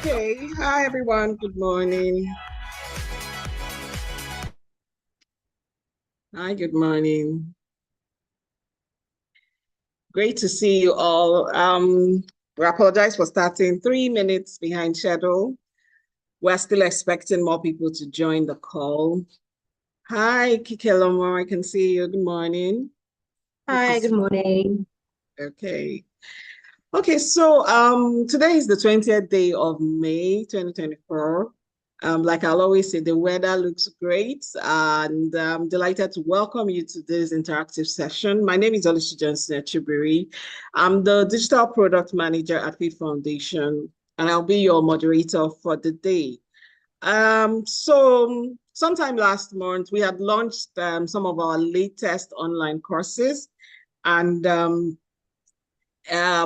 Okay. Hi, everyone. Good morning. Hi, good morning. Great to see you all. We apologize for starting 3 minutes behind schedule. We're still expecting more people to join the call. Hi, Kikelomo. I can see you. Good morning. Good to Hi, good see morning. you. Okay. Okay, so today is the 20th day of May 2024. Like I'll always say, the weather looks great, and I'm delighted to welcome you to this interactive session. My name is Alicia Johnson Chibiri. I'm the Digital Product Manager at Fit Foundation, and I'll be your moderator for the day. So sometime last month, we had launched some of our latest online courses, and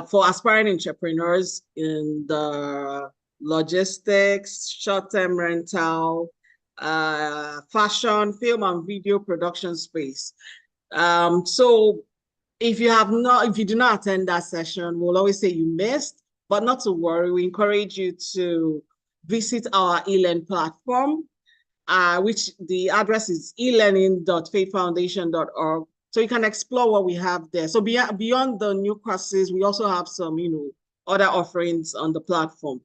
for aspiring entrepreneurs in the logistics, short-term rental, fashion, film and video production space. So if you do not attend that session, we'll always say you missed, but not to worry. We encourage you to visit our e-learn platform, which the address is elearning.faithfoundation.org. So you can explore what we have there. So beyond the new courses, we also have some, other offerings on the platform.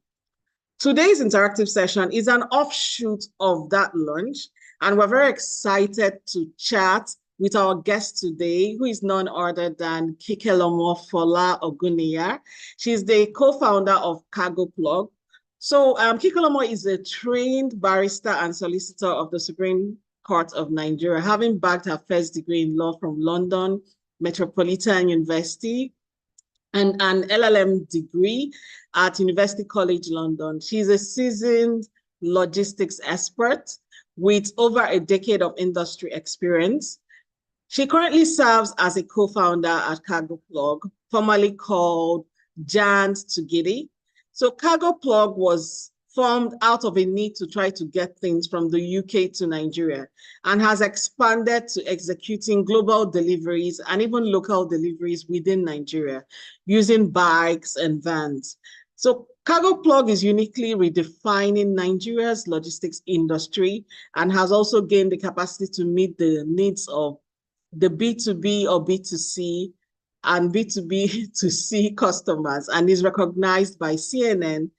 Today's interactive session is an offshoot of that launch, and we're very excited to chat with our guest today, who is none other than Kikelomo Fola-Ogunniya. She's the co-founder of CargoPlug. So Kikelomo is a trained barrister and solicitor of the Supreme Court of Nigeria, having bagged her first degree in law from London Metropolitan University and an LLM degree at University College London. She's a seasoned logistics expert with over a decade of industry experience. She currently serves as a co-founder at CargoPlug, formerly called Jant to Giddy. So CargoPlug was formed out of a need to try to get things from the UK to Nigeria and has expanded to executing global deliveries and even local deliveries within Nigeria using bikes and vans. So CargoPlug is uniquely redefining Nigeria's logistics industry and has also gained the capacity to meet the needs of the B2B or B2C and B2B to C customers, and is recognized by CNN.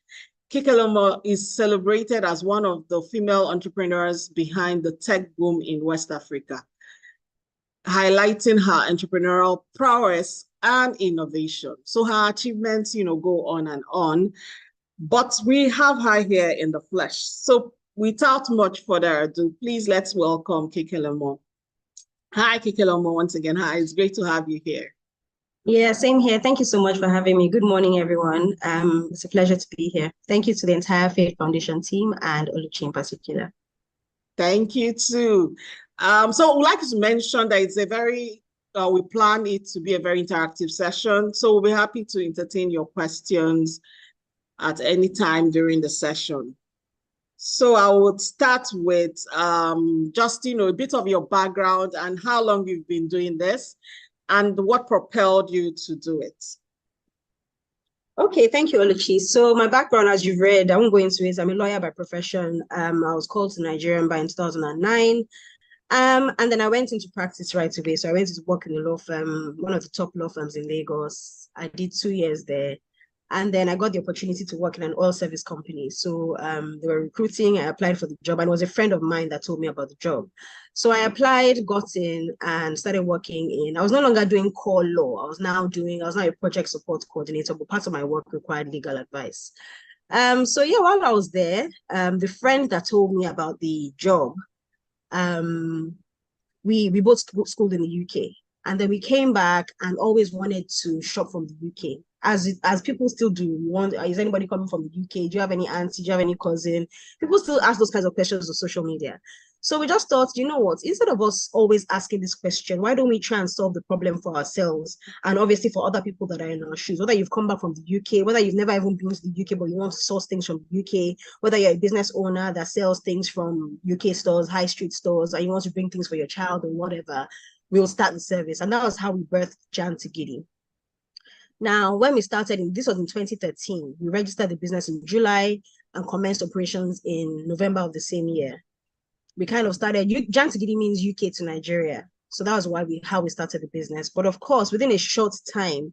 Kikelomo is celebrated as one of the female entrepreneurs behind the tech boom in West Africa, highlighting her entrepreneurial prowess and innovation. So her achievements, go on and on, but we have her here in the flesh. So without much further ado, please let's welcome Kikelomo. Hi, Kikelomo, once again. Hi, it's great to have you here. Yeah, same here. Thank you so much for having me. Good morning, everyone. It's a pleasure to be here. Thank you to the entire Faith Foundation team and Oluchi in particular. Thank you too. So we'd like to mention that it's we plan it to be a very interactive session. So we'll be happy to entertain your questions at any time during the session. So I would start with just, a bit of your background and how long you've been doing this and what propelled you to do it. Okay, thank you, Oluchi. So my background, as you've read, I won't go into it. I'm a lawyer by profession. I was called to Nigeria in 2009. And then I went into practice right away. So I went to work in a law firm, one of the top law firms in Lagos. I did 2 years there. And then I got the opportunity to work in an oil service company. So they were recruiting. I applied for the job, and it was a friend of mine that told me about the job. So I applied, got in, and started working in. I was no longer doing core law. I was now a project support coordinator, but part of my work required legal advice. So yeah, while I was there, the friend that told me about the job, we both schooled in the UK, and then we came back and always wanted to shop from the UK. As people still do, is anybody coming from the UK? Do you have any auntie? Do you have any cousin? People still ask those kinds of questions on social media. So we just thought, you know what, instead of us always asking this question, why don't we try and solve the problem for ourselves and obviously for other people that are in our shoes, whether you've come back from the UK, whether you've never even been to the UK, but you want to source things from the UK, whether you're a business owner that sells things from UK stores, high street stores, and you want to bring things for your child or whatever, we'll start the service. And that was how we birthed Jan to Giddy. Now, when we started, this was in 2013, we registered the business in July. and commenced operations in November of the same year. We kind of started, Jantigidi means UK to Nigeria. So that was how we started the business. But of course, within a short time,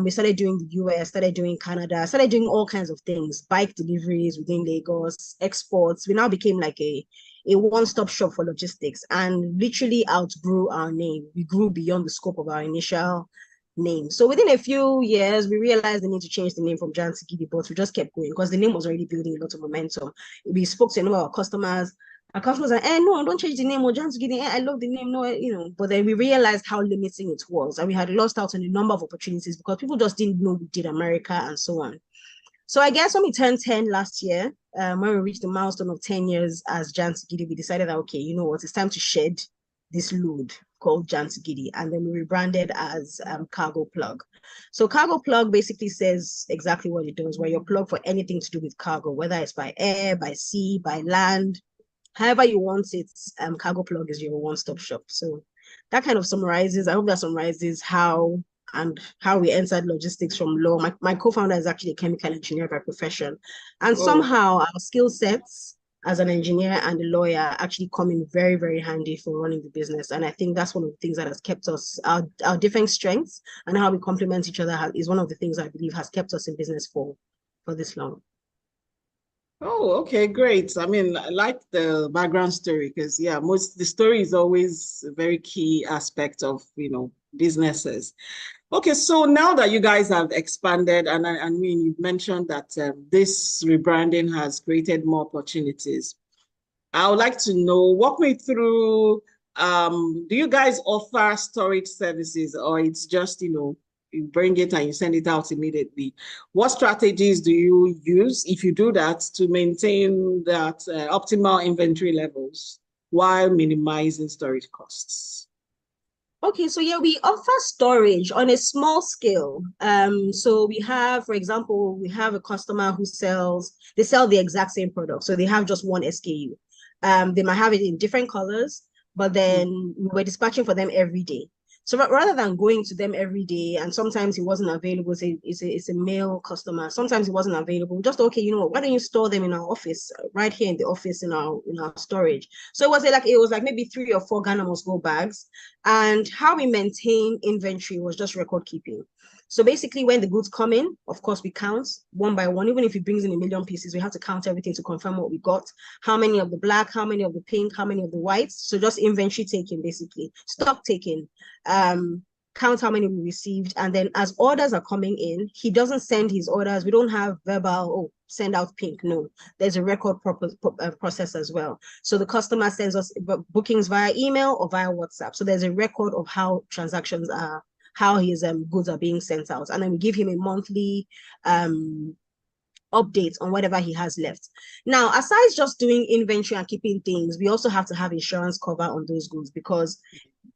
we started doing the US, started doing Canada, started doing all kinds of things, bike deliveries within Lagos, exports. We now became like a one-stop shop for logistics and literally outgrew our name. We grew beyond the scope of our initial name. So within a few years, we realized the need to change the name from Jantigidi, but we just kept going because the name was already building a lot of momentum. We spoke to a number of our customers. Our customers are, no, don't change the name. Or Jantigidi, I love the name. No, but then we realized how limiting it was. And we had lost out on a number of opportunities because people just didn't know we did America and so on. So I guess when we turned 10 last year, when we reached the milestone of 10 years as Jantigidi, we decided that, okay, you know what, it's time to shed this load called Jantigidi. And then we rebranded as CargoPlug. So CargoPlug basically says exactly what it does. We're your plug for anything to do with cargo, whether it's by air, by sea, by land, however you want it. CargoPlug is your one-stop shop. So that kind of summarizes, I hope that summarizes how we entered logistics from law. My co-founder is actually a chemical engineer by profession. And somehow our skill sets as an engineer and a lawyer actually come in very, very handy for running the business. And I think that's one of the things that has kept us, our different strengths and how we complement each other is one of the things I believe has kept us in business for this long. Oh, okay, great. I mean, I like the background story because, yeah, the story is always a very key aspect of, businesses. Okay, so now that you guys have expanded, and I mean, you've mentioned that this rebranding has created more opportunities. I would like to know, walk me through, do you guys offer storage services or it's just, you bring it and you send it out immediately? What strategies do you use, if you do that, to maintain that optimal inventory levels while minimizing storage costs? Okay, so yeah, we offer storage on a small scale. So we have, for example, we have a customer who they sell the exact same product. So they have just one SKU. They might have it in different colors, but then we're dispatching for them every day. So rather than going to them every day, and sometimes he wasn't available, it's a male customer. Sometimes he wasn't available. Just okay, you know what? Why don't you store them in our office, right here in the office in our storage? So it was like maybe 3 or 4 Ghana must go bags, and how we maintain inventory was just record keeping. So basically, when the goods come in, of course, we count one by one. Even if he brings in 1 million pieces, we have to count everything to confirm what we got. How many of the black, how many of the pink, how many of the whites. So just inventory taking, basically. Stock taking. Count how many we received. And then as orders are coming in, he doesn't send his orders. We don't have verbal, send out pink. No, there's a record process as well. So the customer sends us bookings via email or via WhatsApp. So there's a record of how transactions are, how his goods are being sent out. And then we give him a monthly updates on whatever he has left. Now, aside just doing inventory and keeping things, we also have to have insurance cover on those goods because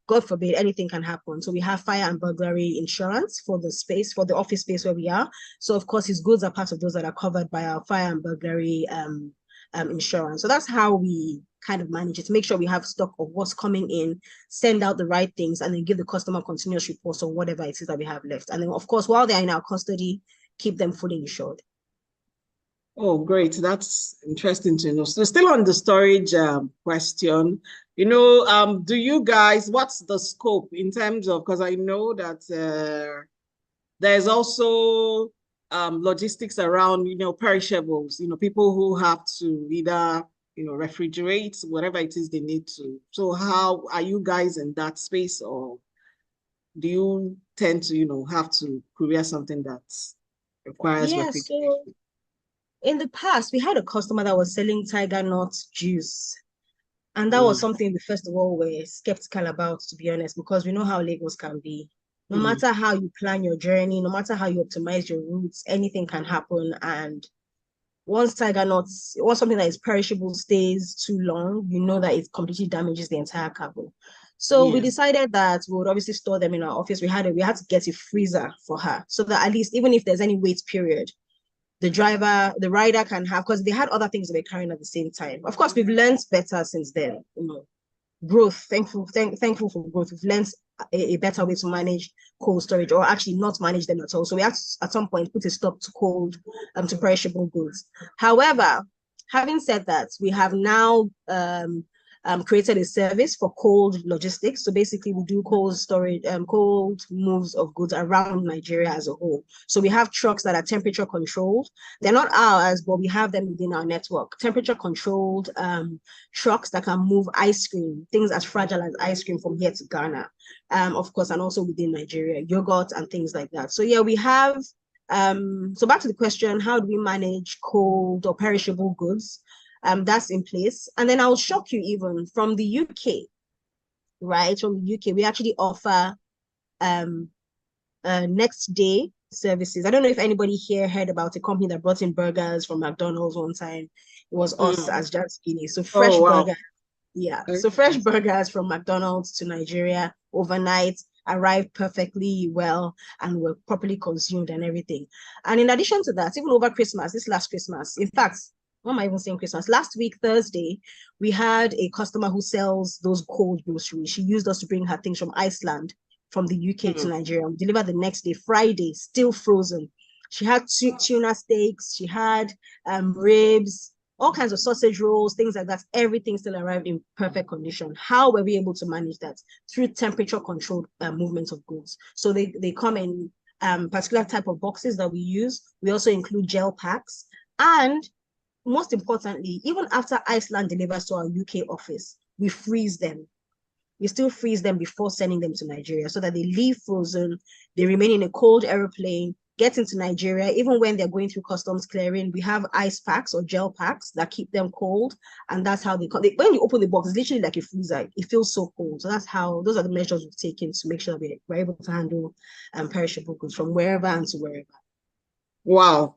God forbid anything can happen. So we have fire and burglary insurance for the office space where we are. So of course his goods are part of those that are covered by our fire and burglary insurance. So that's how we kind of manage it, to make sure we have stock of what's coming in, send out the right things, and then give the customer continuous reports on whatever it is that we have left. And then of course, while they're in our custody, keep them fully insured. Oh, great. That's interesting to know. So still on the storage question, do you guys, what's the scope in terms of, because I know that there's also logistics around, perishables, people who have to either, refrigerate, whatever it is they need to. So how are you guys in that space, or do you tend to, have to courier something that requires refrigeration? So in the past, we had a customer that was selling tiger nut juice. And that was something we first of all were skeptical about, to be honest, because we know how Lagos can be. No matter how you plan your journey, no matter how you optimize your routes, anything can happen. And once something that is perishable stays too long, you know that it completely damages the entire cargo. So we decided that we would obviously store them in our office. We had to get a freezer for her so that at least even if there's any wait period, the rider can have, because they had other things they were carrying at the same time. Of course, we've learned better since then, growth, thankful for growth. We've learned a better way to manage cold storage, or actually not manage them at all. So we have to, at some point, put a stop to to perishable goods. However, having said that, we have now created a service for cold logistics. So basically, we do cold storage, cold moves of goods around Nigeria as a whole. So we have trucks that are temperature controlled. They're not ours, but we have them within our network. Temperature controlled trucks that can move ice cream, things as fragile as ice cream from here to Ghana, of course, and also within Nigeria, yogurt and things like that. So yeah, we have. So back to the question, how do we manage cold or perishable goods? That's in place. And then I'll shock you even from the UK, right? From the UK, we actually offer next day services. I don't know if anybody here heard about a company that brought in burgers from McDonald's one time. It was us as Just Guinea. So fresh burger. Yeah. Okay. So fresh burgers from McDonald's to Nigeria overnight arrived perfectly well and were properly consumed and everything. And in addition to that, even over Christmas, this last Christmas, in fact, what am I even saying Christmas? Last week, Thursday, we had a customer who sells those cold groceries. She used us to bring her things from Iceland, from the UK to Nigeria. We delivered the next day, Friday, still frozen. She had tuna steaks, she had ribs, all kinds of sausage rolls, things like that. Everything still arrived in perfect condition. How were we able to manage that? Through temperature controlled movement of goods. So they come in particular type of boxes that we use. We also include gel packs. And most importantly, even after Iceland delivers to our UK office, we freeze them. We still freeze them before sending them to Nigeria so that they leave frozen, they remain in a cold airplane, get into Nigeria. Even when they're going through customs clearing, we have ice packs or gel packs that keep them cold. And that's how when you open the box, it's literally like a freezer. It feels so cold. So those are the measures we've taken to make sure that we're able to handle perishable goods from wherever and to wherever. Wow.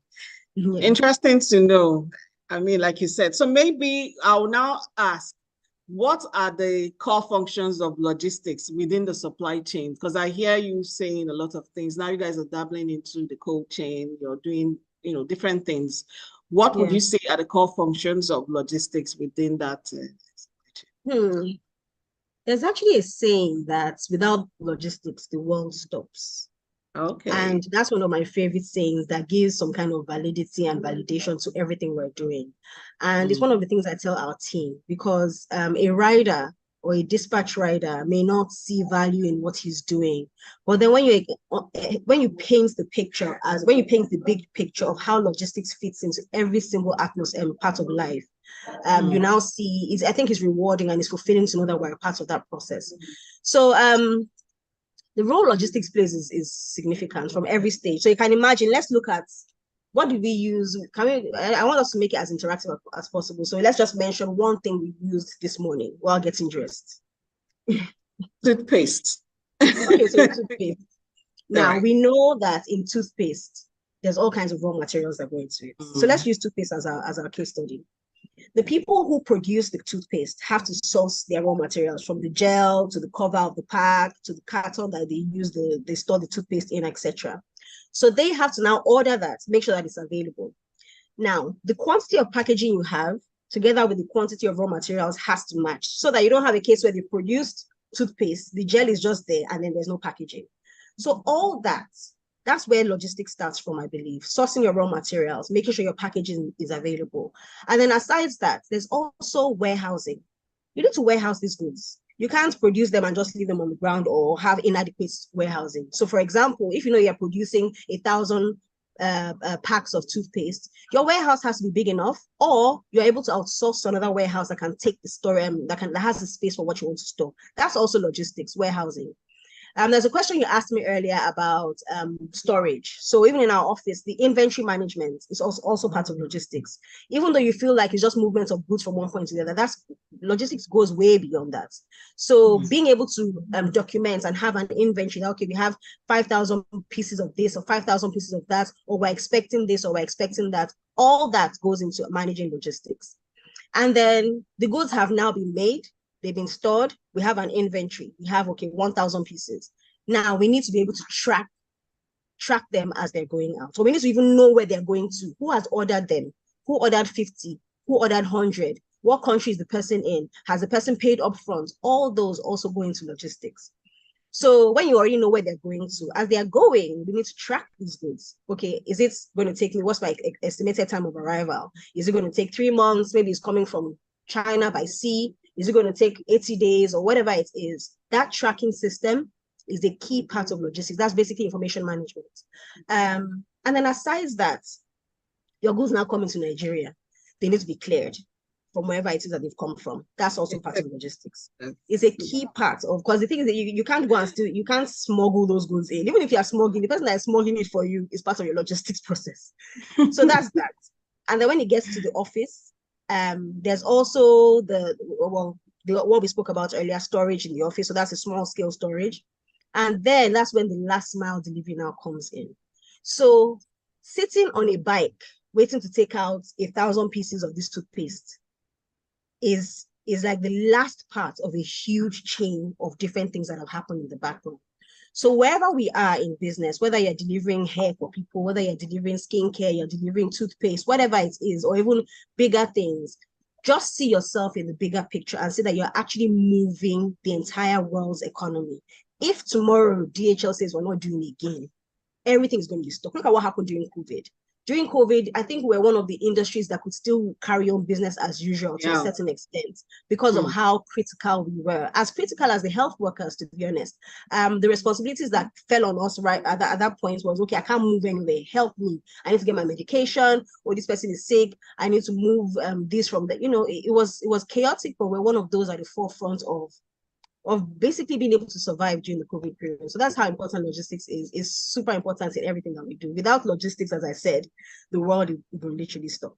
Yeah. Interesting to know. I mean, like you said, so maybe I'll now ask, what are the core functions of logistics within the supply chain? Because I hear you saying a lot of things. Now you guys are dabbling into the cold chain. You're doing, different things. What would you say are the core functions of logistics within that supply chain? There's actually a saying that without logistics, the world stops. Okay. And that's one of my favorite sayings that gives some kind of validity and validation to everything we're doing. And it's one of the things I tell our team, because a rider or a dispatch rider may not see value in what he's doing. But then when you paint the big picture of how logistics fits into every single part of life, you now see, I think it's rewarding and it's fulfilling to know that we're a part of that process. So the role logistics plays is significant from every stage. So you can imagine, let's look at what did we use? I want us to make it as interactive as possible. So let's just mention one thing we used this morning while getting dressed. Toothpaste. Okay, so toothpaste. Now, we know that in toothpaste, there's all kinds of raw materials that go into it. So let's use toothpaste as our case study. The people who produce the toothpaste have to source their raw materials, from the gel to the cover of the pack to the carton that they store the toothpaste in, etc. So they have to now order that, make sure that it's available. Now, the quantity of packaging you have together with the quantity of raw materials has to match, so that you don't have a case where they produced toothpaste, the gel is just there, and then there's no packaging. So all that's where logistics starts from, I believe. Sourcing your raw materials, making sure your packaging is available. And then aside that, there's also warehousing. You need to warehouse these goods. You can't produce them and just leave them on the ground or have inadequate warehousing. So for example, if you know you're producing 1,000 packs of toothpaste, your warehouse has to be big enough, or you're able to outsource to another warehouse that can take the store, that has the space for what you want to store. That's also logistics, warehousing. There's a question you asked me earlier about storage. So even in our office, the inventory management is also part of logistics. Even though you feel like it's just movement of goods from one point to the other, that's logistics goes way beyond that. So being able to document and have an inventory, okay, we have 5,000 pieces of this or 5,000 pieces of that, or we're expecting this or we're expecting that, all that goes into managing logistics. And then the goods have now been made. They've been stored. We have an inventory. We have, 1,000 pieces. Now we need to be able to track them as they're going out. So we need to even know where they're going to. Who has ordered them? Who ordered 50? Who ordered 100? What country is the person in? Has the person paid up front? All those also go into logistics. So when you already know where they're going to, as they are going, we need to track these goods. Okay, is it going to take me? What's my estimated time of arrival? Is it going to take 3 months? Maybe it's coming from China by sea. Is it going to take 80 days or whatever it is? That tracking system is a key part of logistics. That's basically information management. And then aside that, your goods now come into Nigeria. They need to be cleared from wherever it is that they've come from. That's also part of logistics. It's a key part of, because the thing is that you can't go and still, you can't smuggle those goods in. Even if you are smuggling, the person that is smuggling it for you is part of your logistics process. So that's that. And then when it gets to the office, there's also what we spoke about earlier, storage in the office. So that's a small scale storage. And then that's when the last mile delivery now comes in. So sitting on a bike, waiting to take out 1,000 pieces of this toothpaste is like the last part of a huge chain of different things that have happened in the background. So wherever we are in business, whether you're delivering hair for people, whether you're delivering skincare, you're delivering toothpaste, whatever it is, or even bigger things, just see yourself in the bigger picture and see that you're actually moving the entire world's economy. If tomorrow DHL says we're not doing it again, everything's going to be stuck. Look at what happened during COVID. During COVID, I think we're one of the industries that could still carry on business as usual to a certain extent because of how critical we were. As critical as the health workers, to be honest. The responsibilities that fell on us right at that point was, okay, I can't move anywhere. Help me. I need to get my medication, or this person is sick. I need to move this from the, it was chaotic, but we're one of those at the forefront of basically being able to survive during the COVID period. So that's how important logistics is. It's super important in everything that we do. Without logistics, as I said, the world will literally stop.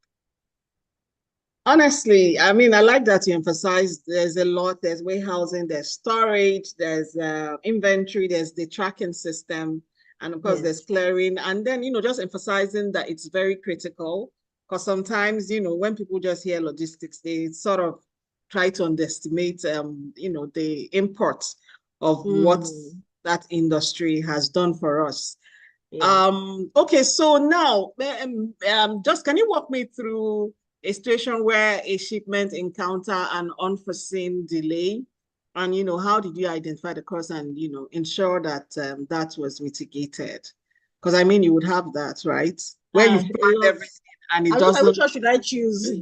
Honestly, I mean, I like that you emphasize there's a lot, there's warehousing, there's storage, there's inventory, there's the tracking system, and of course there's clearing. And then, just emphasizing that it's very critical, because sometimes, when people just hear logistics, they sort of try to underestimate, the import of what that industry has done for us. Yeah. Okay, so now, just can you walk me through a situation where a shipment encounter an unforeseen delay, and how did you identify the cause and ensure that that was mitigated? Because I mean, you would have that, right? Where you've planned everything and it doesn't. Which one should I choose?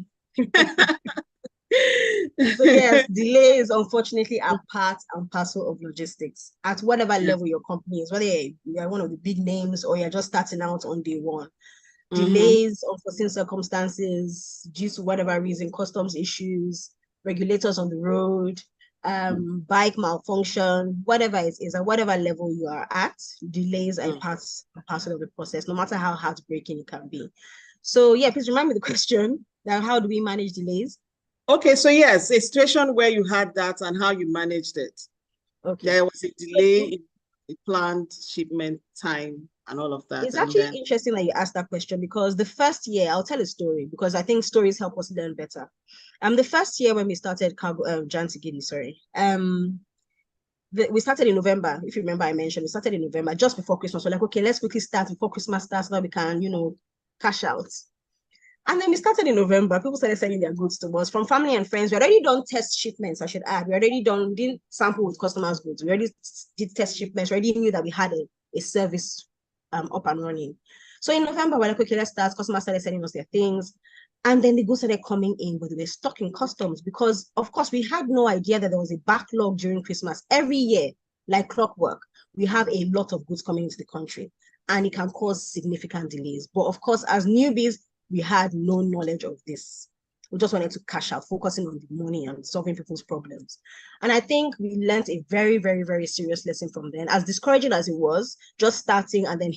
So yes, delays unfortunately are part and parcel of logistics at whatever level your company is, whether you're one of the big names or you're just starting out on day one. Delays, unforeseen circumstances due to whatever reason, customs issues, regulators on the road, bike malfunction, whatever it is, at whatever level you are at, delays are part and parcel of the process, no matter how heartbreaking it can be. So yeah, please remind me the question. Now, how do we manage delays? Okay, so yes, a situation where you had that and how you managed it. Okay. There was a delay in the planned shipment time and all of that. It's actually interesting that you asked that question, because the first year, I'll tell a story because I think stories help us learn better. The first year when we started Jantigidi, we started in November. If you remember, I mentioned we started in November just before Christmas. We're like, okay, let's quickly start before Christmas starts so that we can, cash out. And then we started in November. People started sending their goods to us from family and friends. We already done test shipments, I should add. We didn't sample with customers' goods. We already did test shipments. We already knew that we had a service up and running. So in November, we're like, okay, let's start. Customers started sending us their things. And then the goods started coming in, but they were stuck in customs because, of course, we had no idea that there was a backlog during Christmas. Every year, like clockwork, we have a lot of goods coming into the country, and it can cause significant delays. But of course, as newbies, we had no knowledge of this. We just wanted to cash out, focusing on the money and solving people's problems. And I think we learned a very, very, very serious lesson from then. As discouraging as it was, just starting and then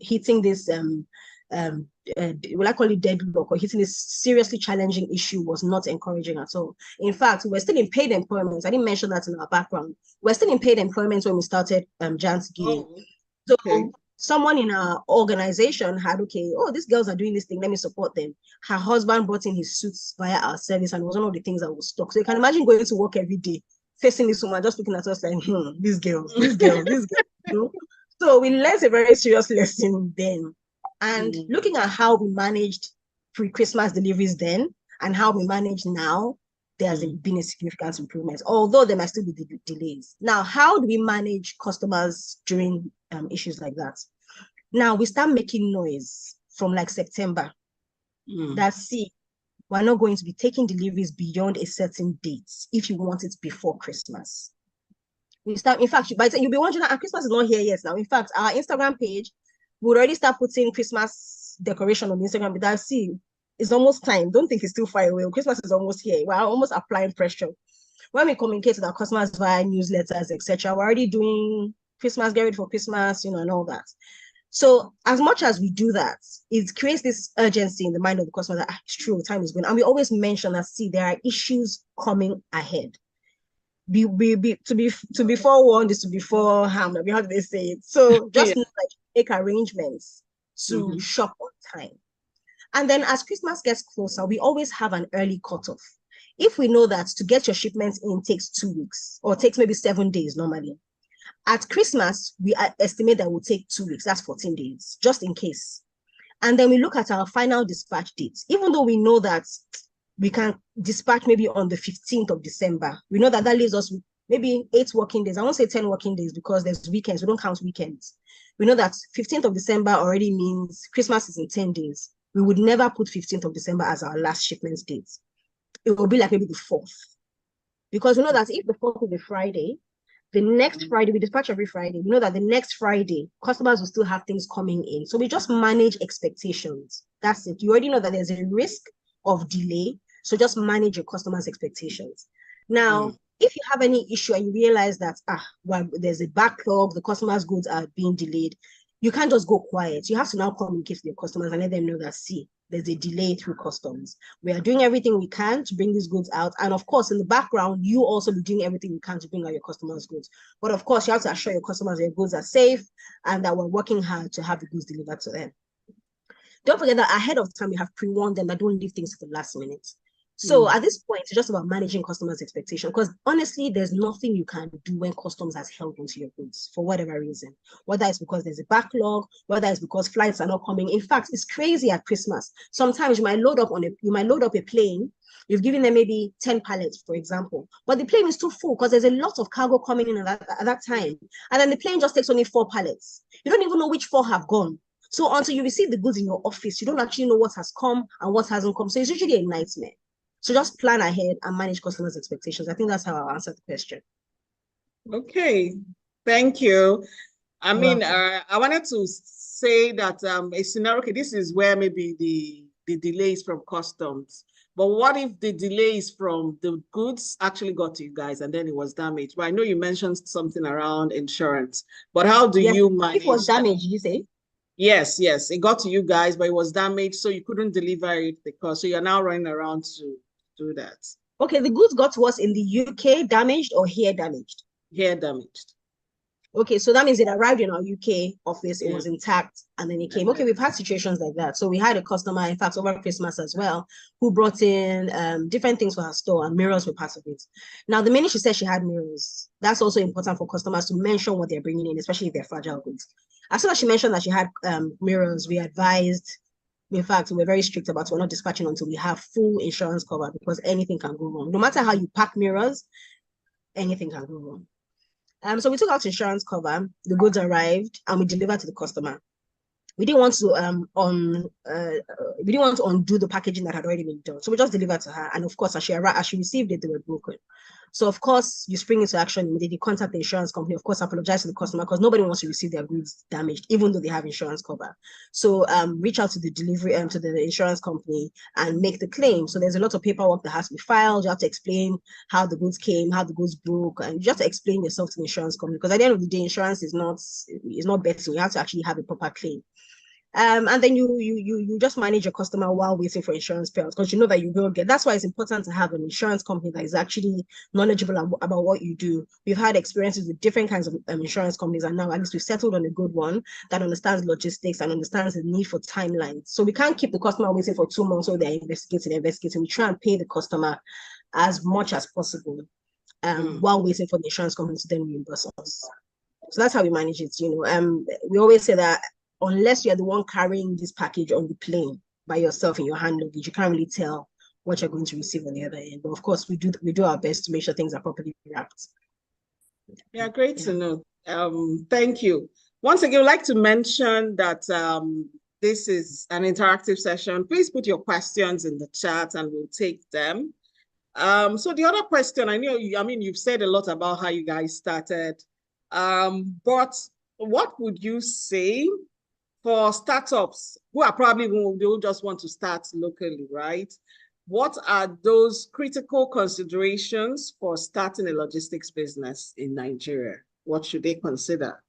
hitting this, will I call it deadlock, or hitting this seriously challenging issue was not encouraging at all. In fact, we're still in paid employment. I didn't mention that in our background. We're still in paid employment when we started Jantigidi. So someone in our organization had, these girls are doing this thing, let me support them. Her husband brought in his suits via our service, and it was one of the things that was stuck. So you can imagine going to work every day, facing this woman, just looking at us like, these girls. So we learned a very serious lesson then. And looking at how we managed pre-Christmas deliveries then and how we manage now, there has been a significant improvement, although there might still be delays. Now, how do we manage customers during issues like that? Now, we start making noise from like September. See, we're not going to be taking deliveries beyond a certain date if you want it before Christmas. We start, in fact, by the time you'll be wondering, Christmas is not here yet now. In fact, our Instagram page would already start putting Christmas decoration on Instagram, but see, it's almost time. Don't think it's too far away. Christmas is almost here. We're almost applying pressure. When we communicate with our customers via newsletters, etc., we're already doing Christmas, get ready for Christmas, and all that. So as much as we do that, it creates this urgency in the mind of the customer that it's true, time is going. And we always mention that, see, there are issues coming ahead. To be forewarned is to be foreharmed. How do they say it? So just make arrangements to shop on time. And then as Christmas gets closer, we always have an early cutoff. If we know that to get your shipments in takes 2 weeks or takes maybe 7 days normally, at Christmas, we estimate that will take 2 weeks. That's 14 days, just in case. And then we look at our final dispatch dates. Even though we know that we can dispatch maybe on the 15th of December, we know that leaves us with maybe 8 working days. I won't say 10 working days because there's weekends. We don't count weekends. We know that 15th of December already means Christmas is in 10 days. We would never put 15th of December as our last shipment date. It will be like maybe the 4th. Because we know that if the 4th is a Friday, the next Friday, we dispatch every Friday. We know that the next Friday, customers will still have things coming in. So we just manage expectations. That's it. You already know that there's a risk of delay. So just manage your customers' expectations. Now, if you have any issue and you realize that, there's a backlog, the customers' goods are being delayed, you can't just go quiet. You have to now communicate with your customers and let them know that, see, there's a delay through customs. We are doing everything we can to bring these goods out. And of course, in the background, you also be doing everything you can to bring out your customers' goods. But of course, you have to assure your customers that your goods are safe and that we're working hard to have the goods delivered to them. Don't forget that ahead of time, we have pre-warned them that don't leave things to the last minute. So at this point, it's just about managing customers' expectation, because honestly, there's nothing you can do when customs has held onto your goods for whatever reason, whether it's because there's a backlog, whether it's because flights are not coming. In fact, it's crazy at Christmas. Sometimes you might load up a plane. You've given them maybe 10 pallets, for example, but the plane is too full because there's a lot of cargo coming in at that time. And then the plane just takes only 4 pallets. You don't even know which 4 have gone. So until you receive the goods in your office, you don't actually know what has come and what hasn't come. So it's usually a nightmare. So just plan ahead and manage customers' expectations. I think that's how I'll answer the question. Okay, thank you. I wanted to say that a scenario, okay, this is where maybe the delay is from customs. But what if the delay is from the goods actually got to you guys and then it was damaged? Well, I know you mentioned something around insurance, but how do you manage? If it was damaged, you say? Yes, it got to you guys, but it was damaged, so you couldn't deliver it so you're now running around to do that. Okay, the goods got to us in the UK damaged or here damaged? Here damaged. Okay, so that means it arrived in our UK office, it was intact, and then it came. Okay, we've had situations like that. So we had a customer, in fact, over Christmas as well, who brought in different things for her store, and mirrors were part of it. Now, the minute she said she had mirrors, that's also important for customers to mention what they're bringing in, especially if they're fragile goods. As soon as she mentioned that she had mirrors, we advised, in fact, we're very strict about we're not dispatching until we have full insurance cover, because anything can go wrong. No matter how you pack mirrors, anything can go wrong. So we took out insurance cover, the goods arrived, and we delivered to the customer. We didn't want to undo the packaging that had already been done. So we just delivered to her. And of course, as she received it, they were broken. So of course, you spring into action immediately, contact the insurance company, of course, apologize to the customer, because nobody wants to receive their goods damaged, even though they have insurance cover. So reach out to the delivery to the insurance company and make the claim. So there's a lot of paperwork that has to be filed. You have to explain how the goods came, how the goods broke, and you have to explain yourself to the insurance company, because at the end of the day, insurance is not betting. You have to actually have a proper claim. And then you just manage your customer while waiting for insurance payouts, because you know that you will get. That's why it's important to have an insurance company that is actually knowledgeable about what you do. We've had experiences with different kinds of insurance companies, and now at least we've settled on a good one that understands logistics and understands the need for timelines. So we can't keep the customer waiting for 2 months, so they're investigating. We try and pay the customer as much as possible while waiting for the insurance company to then reimburse us. So that's how we manage it. We always say that unless you're the one carrying this package on the plane by yourself in your hand luggage, you can't really tell what you're going to receive on the other end. But of course, we do our best to make sure things are properly wrapped. Yeah, great to know. Thank you. Once again, I'd like to mention that this is an interactive session. Please put your questions in the chat and we'll take them. So the other question, I mean, you've said a lot about how you guys started, but what would you say for startups who are probably, they will just want to start locally, right? What are those critical considerations for starting a logistics business in Nigeria? What should they consider?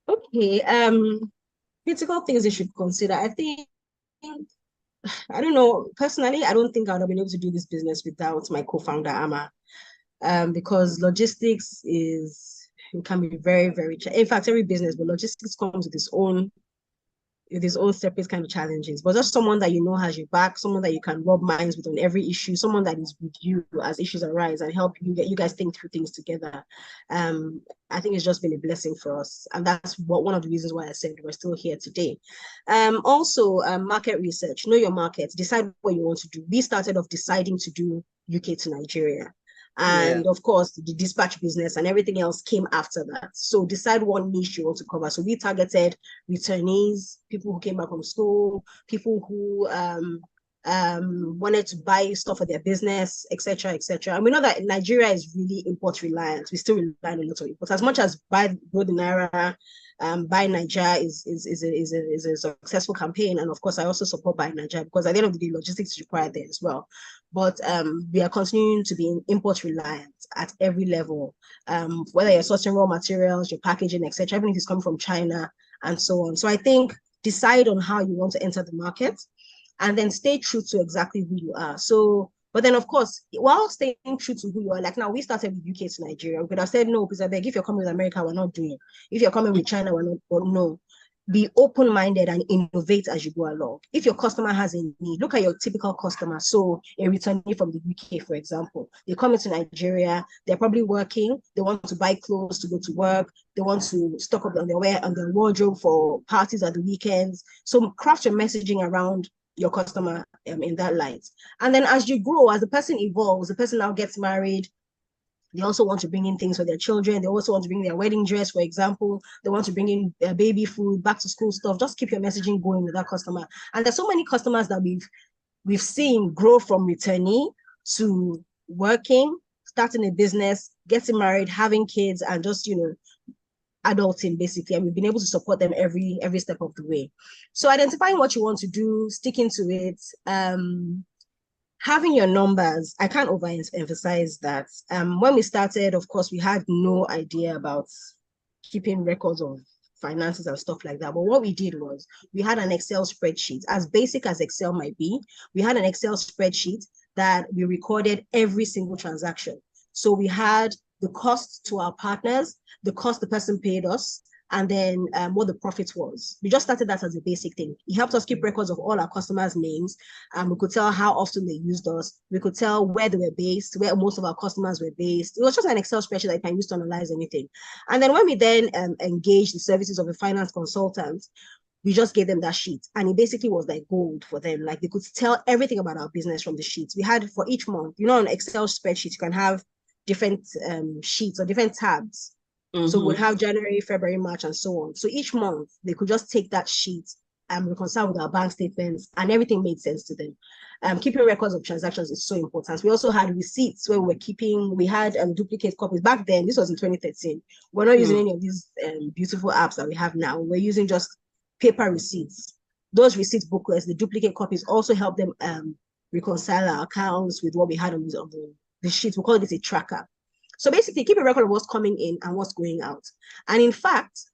Okay, critical things they should consider. I think, I don't know, personally, I don't think I would have been able to do this business without my co-founder, Ama, because logistics it can be very, very, in fact, every business, but logistics comes with his own separate kind of challenges, but just someone that you know has your back, someone that you can rub minds with on every issue, someone that is with you as issues arise and help you guys think through things together. I think it's just been a blessing for us, and that's one of the reasons why I said we're still here today. Also, market research, know your market, decide what you want to do. We started off deciding to do UK to Nigeria. And of course, the dispatch business and everything else came after that. So decide what niche you want to cover. So we targeted returnees, people who came back from school, people who wanted to buy stuff for their business, etc., etc. And we know that Nigeria is really import reliant. We still rely on a lot of imports. As much as buy Golden Naira, Buy Nigeria is a successful campaign, and of course, I also support Buy Nigeria because at the end of the day, logistics is required there as well. But we are continuing to be import reliant at every level, whether you're sourcing raw materials, your packaging, etc. Even if it's coming from China and so on. So I think decide on how you want to enter the market, and then stay true to exactly who you are. So, but then of course, while staying true to who you are, like now we started with UK to Nigeria. We could have said no, because I beg, if you're coming with America, we're not doing it. If you're coming with China, we're not, or no. Be open-minded and innovate as you go along. If your customer has a need, look at your typical customer. So a returnee from the UK, for example, they come into Nigeria, they're probably working, they want to buy clothes to go to work, they want to stock up on their wardrobe for parties at the weekends. So craft your messaging around your customer in that light. And then as you grow, as the person evolves, the person now gets married, they also want to bring in things for their children. They also want to bring their wedding dress, for example. They want to bring in their baby food, back to school stuff. Just keep your messaging going with that customer. And there's so many customers that we've seen grow from returnee to working, starting a business, getting married, having kids, and just, adulting basically. And we've been able to support them every step of the way. So identifying what you want to do, sticking to it, having your numbers, I can't overemphasize that. When we started, of course, we had no idea about keeping records of finances and stuff like that. But what we did was we had an Excel spreadsheet, as basic as Excel might be. We had an Excel spreadsheet that we recorded every single transaction. So we had the cost to our partners, the cost the person paid us, and then what the profit was. We just started that as a basic thing. It helped us keep records of all our customers' names. We could tell how often they used us. We could tell where they were based, where most of our customers were based. It was just an Excel spreadsheet that you can use to analyze anything. And then when we then engaged the services of a finance consultant, we just gave them that sheet. And it basically was like gold for them. Like they could tell everything about our business from the sheets. We had for each month, on Excel spreadsheet, you can have different sheets or different tabs. So we'll have January, February, March, and so on. So each month, they could just take that sheet and reconcile with our bank statements, and everything made sense to them. Keeping records of transactions is so important. We also had receipts where we had duplicate copies. Back then, this was in 2013. We're not using any of these beautiful apps that we have now. We're using just paper receipts. Those receipt booklets, the duplicate copies, also help them reconcile our accounts with what we had on the sheet. We call it a tracker. So basically, keep a record of what's coming in and what's going out. And in fact,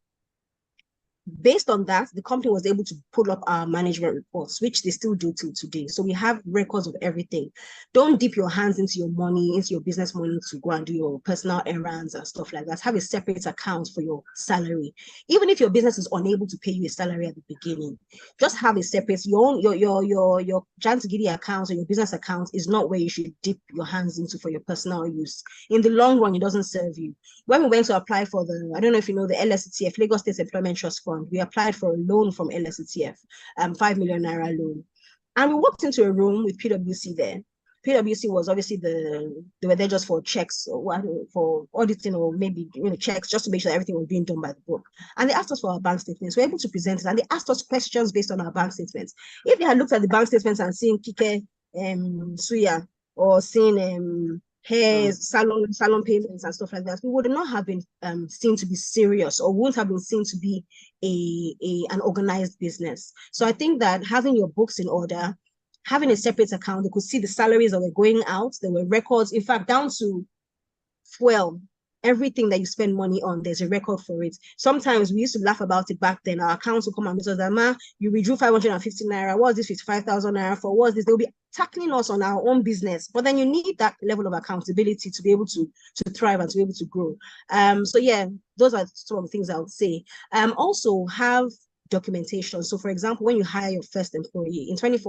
based on that, the company was able to pull up our management reports, which they still do till today. So we have records of everything. Don't dip your hands into your money, into your business money to go and do your personal errands and stuff like that. Have a separate account for your salary. Even if your business is unable to pay you a salary at the beginning, just have a separate, your Jantigidi account or your business account is not where you should dip your hands into for your personal use. In the long run, it doesn't serve you. When we went to apply for I don't know if you know the LSETF, Lagos State Employment Trust Fund, we applied for a loan from LSETF, 5 million naira loan. And we walked into a room with PwC there. PwC was obviously they were there just for checks or what, for auditing or maybe checks, just to make sure that everything was being done by the book. And they asked us for our bank statements. We were able to present it, and they asked us questions based on our bank statements. If they had looked at the bank statements and seen Kike Suya or seen hair salon payments and stuff like that, we would not have been seen to be serious, or wouldn't have been seen to be an organized business. So I think that having your books in order, having a separate account, they could see the salaries that were going out, there were records, in fact, down to fuel, everything that you spend money on, there's a record for it. Sometimes we used to laugh about it back then. Our accounts will come and tell us that, ma, you withdrew 550 naira. What's this 55,000 naira for? What's this? They'll be tackling us on our own business. But then you need that level of accountability to be able to thrive and to be able to grow. So yeah, those are some of the things I would say. Also have documentation. So for example, when you hire your first employee in February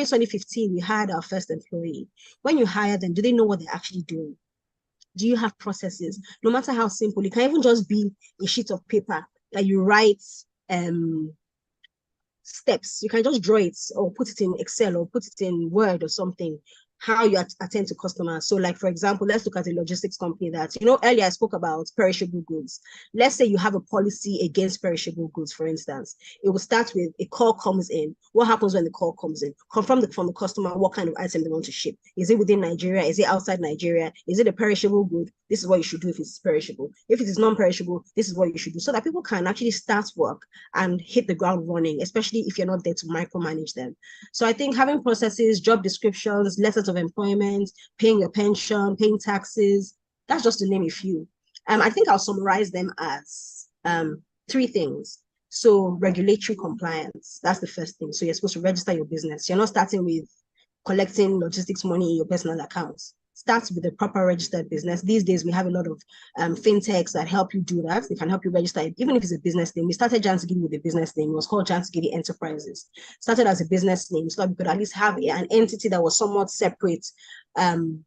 2015, we hired our first employee. When you hire them, do they know what they're actually doing? Do you have processes? No matter how simple, it can even just be a sheet of paper that you write steps. You can just draw it or put it in Excel or put it in Word or something, how you attend to customers. So like, for example, let's look at a logistics company that, earlier I spoke about perishable goods. Let's say you have a policy against perishable goods, for instance. It will start with a call comes in. What happens when the call comes in? Confirm from the customer what kind of item they want to ship. Is it within Nigeria? Is it outside Nigeria? Is it a perishable good? This is what you should do if it's perishable. If it is non-perishable, this is what you should do, so that people can actually start work and hit the ground running, especially if you're not there to micromanage them. So I think having processes, job descriptions, letters of employment, paying your pension, paying taxes, that's just to name a few. I think I'll summarize them as 3 things. So regulatory compliance, that's the first thing. So you're supposed to register your business. You're not starting with collecting logistics money in your personal accounts. Start with a proper registered business. These days, we have a lot of fintechs that help you do that. They can help you register it, even if it's a business name. We started Jansigidi with a business name. It was called Jansigidi Enterprises. Started as a business name so that we could at least have an entity that was somewhat separate from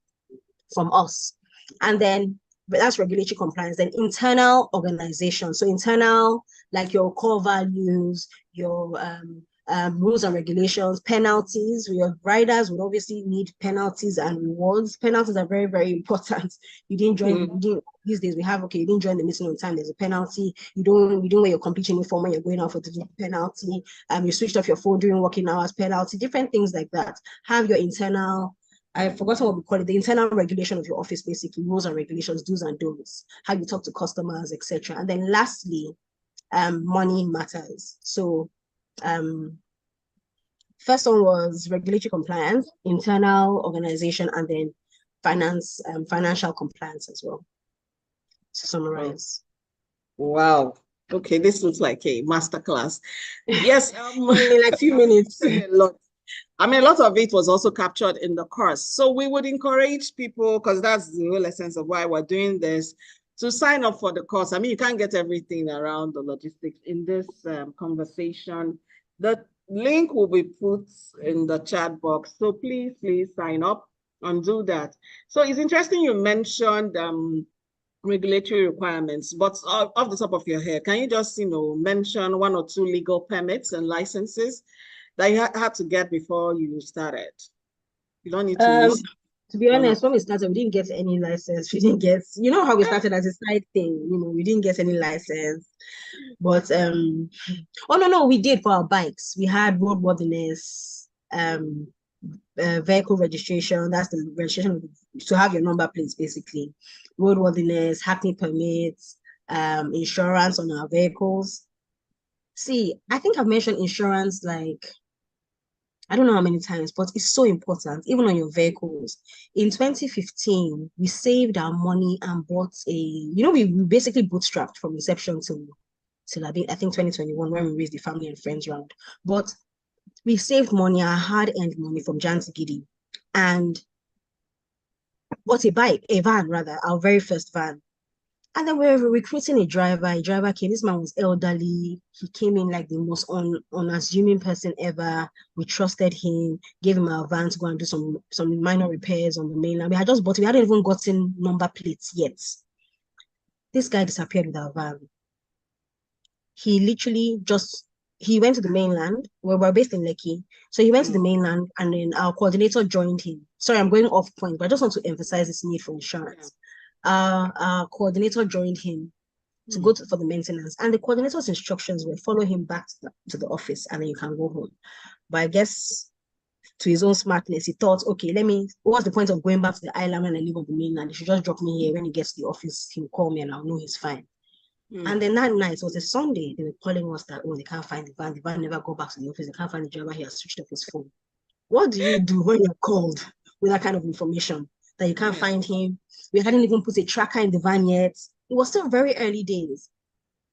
us. And then that's regulatory compliance. Then internal organization. So internal, like your core values, your rules and regulations, penalties. Your riders would obviously need penalties and rewards. Penalties are very, very important. You didn't join, these days we have, you didn't join the meeting on time, there's a penalty. You don't wear your complete uniform when you're going out for the penalty. You switched off your phone during working hours, penalty, different things like that. Have your internal, I've forgotten what we call it, the internal regulation of your office, basically, rules and regulations, do's and don'ts, how you talk to customers, etc. And then lastly, money matters. So first one was regulatory compliance, internal organization, and then financial compliance as well. To summarize. Wow. Okay, this looks like a masterclass. Yes, in like a few minutes. A lot. I mean, a lot of it was also captured in the course. So we would encourage people, because that's the whole essence of why we're doing this, to sign up for the course. I mean, you can't get everything around the logistics in this conversation. The link will be put in the chat box. So please sign up and do that. So it's interesting you mentioned regulatory requirements, but off the top of your head, can you just, mention 1 or 2 legal permits and licenses that you had to get before you started? You don't need to be honest, when we started, we didn't get any license. We didn't get, how we started as a side thing, we didn't get any license. But oh no, we did for our bikes. We had roadworthiness, vehicle registration. That's the registration to have your number plates, basically. Roadworthiness, hackney permits, insurance on our vehicles. See, I think I've mentioned insurance like, I don't know how many times, but it's so important, even on your vehicles. In 2015, we saved our money and bought we basically bootstrapped from inception till I think 2021, when we raised the family and friends round. But we saved money, our hard-earned money from Jansigidi, and bought a van rather, our very first van. And then we were recruiting a driver. A driver came. This man was elderly. He came in like the most unassuming person ever. We trusted him, gave him our van to go and do some minor repairs on the mainland. We had just bought it. We hadn't even gotten number plates yet. This guy disappeared with our van. He literally just he went to the mainland. We're based in Lekki. So he went to the mainland and then our coordinator joined him. Sorry, I'm going off point, but I just want to emphasize this need for insurance. Our coordinator joined him to go for the maintenance. And the coordinator's instructions were follow him back to the office and then you can go home. But I guess to his own smartness, he thought, okay, what's the point of going back to the island when I live on the mainland? He should just drop me here. When he gets to the office, he'll call me and I'll know he's fine. And then that night, it was a Sunday, they were calling us that, oh, they can't find the van never go back to the office, they can't find the driver, he has switched off his phone. What do you do when you're called with that kind of information that you can't find him? We hadn't even put a tracker in the van yet. It was still very early days.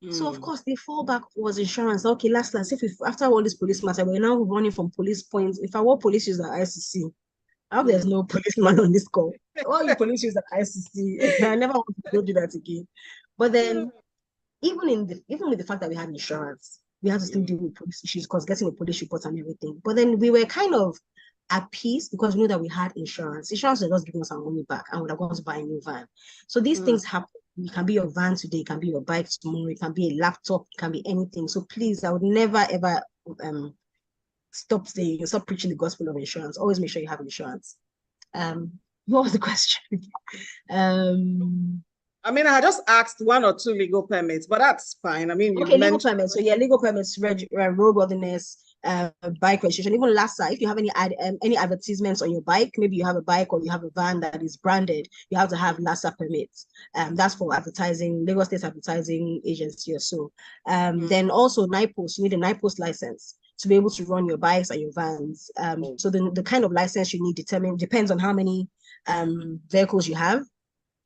So of course the fallback was insurance. Okay, last, after all this police matter, we're now running from police points. If I were police use at ICC, I hope there's no policeman on this call. All you police use at ICC, I never want to go do that again. But then even with the fact that we had insurance, we had to still deal with police issues because getting a police report and everything. But then we were kind of at peace because we knew that we had insurance. Insurance was just giving us our money back and we're going to buy a new van. So these things happen. It can be your van today, it can be your bike tomorrow, it can be a laptop, it can be anything. So please, I would never ever stop preaching the gospel of insurance. Always make sure you have insurance. What was the question? I mean, I just asked 1 or 2 legal permits, but that's fine. I mean, legal permits. So legal permits, roadworthiness, bike registration, even LASA. If you have any advertisements on your bike, maybe you have a bike or you have a van that is branded, you have to have LASA permits. That's for advertising, Lagos State Advertising Agency or so. Then also NIPOS, you need a NIPOS license to be able to run your bikes and your vans. So the kind of license you need depends on how many vehicles you have.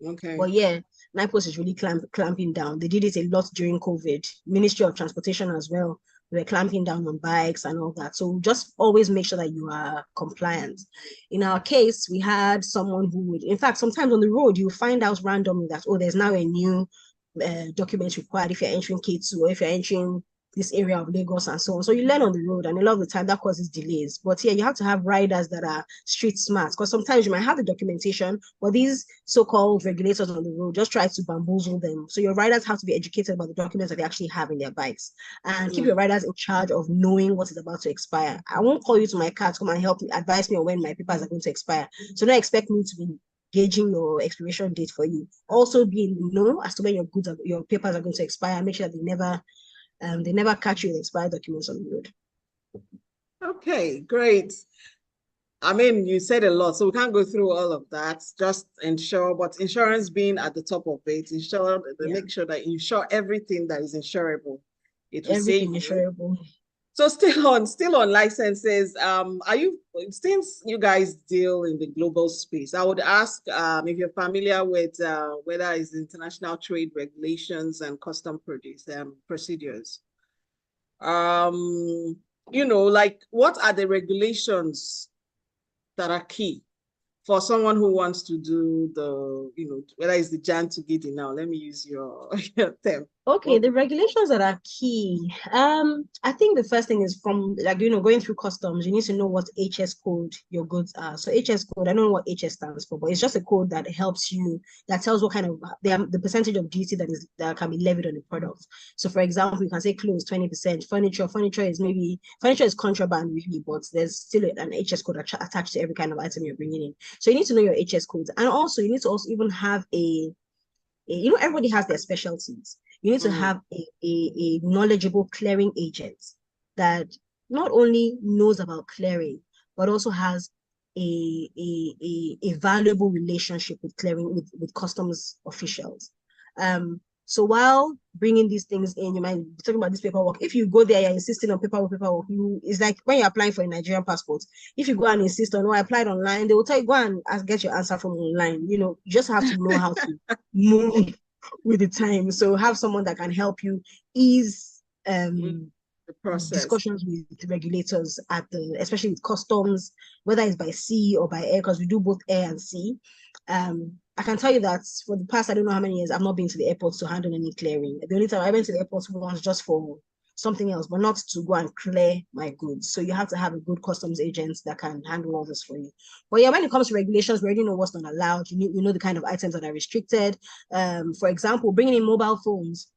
Okay. But yeah, NIPOS is really clamping down. They did it a lot during COVID. Ministry of Transportation as well. We're clamping down on bikes and all that. So just always make sure that you are compliant. In our case, we had someone who would, in fact, sometimes on the road, you find out randomly that, oh, there's now a new document required if you're entering K2 or if you're entering this area of Lagos and so on. So you learn on the road, and a lot of the time that causes delays. But yeah, you have to have riders that are street smart, because sometimes you might have the documentation, but these so-called regulators on the road just try to bamboozle them. So your riders have to be educated about the documents that they actually have in their bikes, and keep your riders in charge of knowing what is about to expire. I won't call you to my car to come and help me, advise me on when my papers are going to expire. So don't expect me to be gauging your expiration date for you. Also be in the know as to when your papers are going to expire. Make sure that they never catch you with expired documents on the road. Okay, great. I mean, you said a lot, so we can't go through all of that. Just ensure, but insurance being at the top of it, make sure that you insure everything that is insurable. It will everything save insurable. So still on licenses, since you guys deal in the global space, I would ask if you're familiar with whether it's international trade regulations and custom procedures. Like what are the regulations that are key for someone who wants to do whether it's the Jan to Gidi now, let me use your term. Okay, the regulations that are key. I think the first thing is from going through customs, you need to know what HS code your goods are. So HS code, I don't know what HS stands for, but it's just a code that helps you, that tells what kind of the percentage of duty that can be levied on the product. So for example, you can say clothes 20%, furniture is contraband really, but there's still an HS code attached to every kind of item you're bringing in. So you need to know your HS codes, and also you need to also even have everybody has their specialties. You need to have a knowledgeable clearing agent that not only knows about clearing, but also has a valuable relationship with clearing with customs officials. So while bringing these things in, you might be talking about this paperwork. If you go there, you're insisting on paperwork. It's like when you're applying for a Nigerian passport. If you go and insist on, I applied online, they will tell you, go and get your answer from online. You just have to know how to move with the time. So have someone that can help you ease the process. Discussions with regulators especially with customs, whether it's by sea or by air, because we do both air and sea. I can tell you that for the past, I don't know how many years, I've not been to the airport to handle any clearing. The only time I went to the airport was just for something else, but not to go and clear my goods. So you have to have a good customs agent that can handle all this for you. But yeah, when it comes to regulations, we already know what's not allowed. You know the kind of items that are restricted. For example, bringing in mobile phones.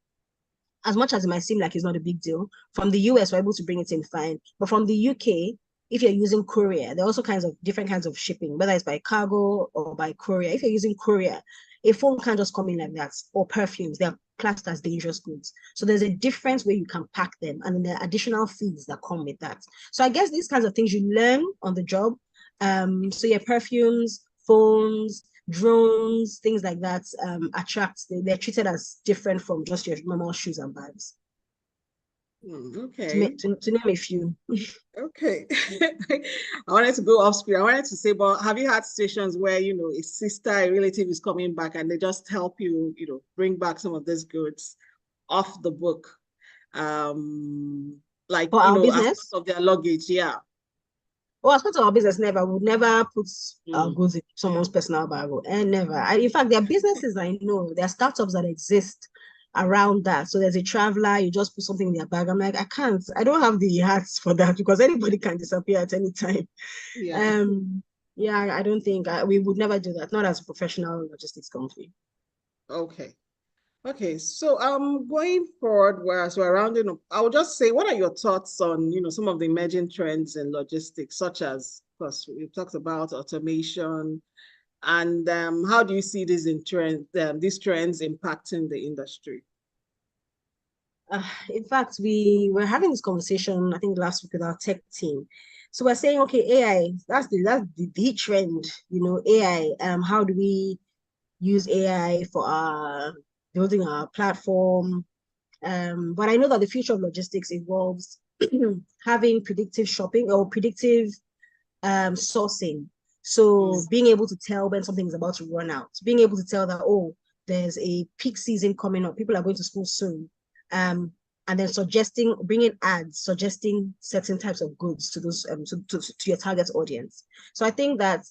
as much as it might seem like it's not a big deal, from the US, we're able to bring it in fine. But from the UK, if you're using Courier, there are also different kinds of shipping, whether it's by cargo or by Courier. If you're using Courier, a phone can't just come in like that, or perfumes. They're classed as dangerous goods. So there's a difference where you can pack them, and then there are additional fees that come with that. So I guess these kinds of things you learn on the job. So yeah, perfumes, phones, drones, things like that they're treated as different from just your normal shoes and bags. Okay. To name a few. Okay. I wanted to go off screen. I wanted to say, but have you had situations where, a sister, a relative is coming back and they just help you, bring back some of these goods off the book? Like, For our as business? part of their luggage, yeah. Well, as part of our business, never. We would never put our goods in someone's personal bag, and never. In fact, there are businesses I know, there are startups that exist around that. So there's a traveler, you just put something in their bag. I'm like, I don't have the hearts for that, because anybody can disappear at any time. Yeah. Yeah, I don't think we would never do that, not as a professional logistics company. Okay. Okay, so going forward, whereas we're rounding up, I would just say, what are your thoughts on, some of the emerging trends in logistics, such as, of course, we've talked about automation, and how do you see these trends impacting the industry? In fact, we were having this conversation, I think last week, with our tech team. So we're saying, okay, AI, that's the trend, AI. How do we use AI for building our platform? But I know that the future of logistics involves having predictive shopping or predictive sourcing. So being able to tell when something is about to run out, being able to tell that, oh, there's a peak season coming up, people are going to school soon. And then bringing ads, suggesting certain types of goods to those to your target audience. So I think that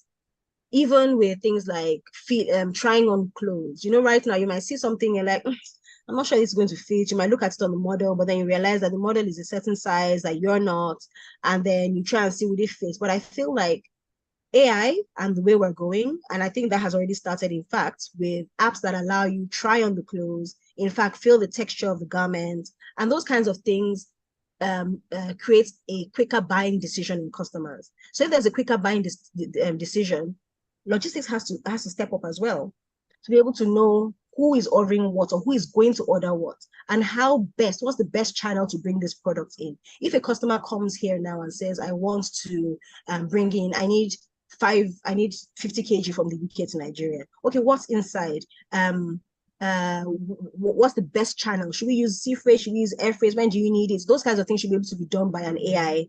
even with things like trying on clothes, right now you might see something, you're like, I'm not sure it's going to fit. You might look at it on the model, but then you realize that the model is a certain size that you're not, and then you try and see would it fit. But I feel like AI and the way we're going, and I think that has already started, in fact, with apps that allow you try on the clothes, in fact, feel the texture of the garment, and those kinds of things create a quicker buying decision in customers. So if there's a quicker buying decision, logistics has to step up as well to be able to know who is ordering what or who is going to order what, and what's the best channel to bring this product in. If a customer comes here now and says, I want to bring in, I need 50 kg from the UK to Nigeria. Okay, what's inside? What's the best channel? Should we use sea freight? Should we use air freight? When do you need it? Those kinds of things should be able to be done by an AI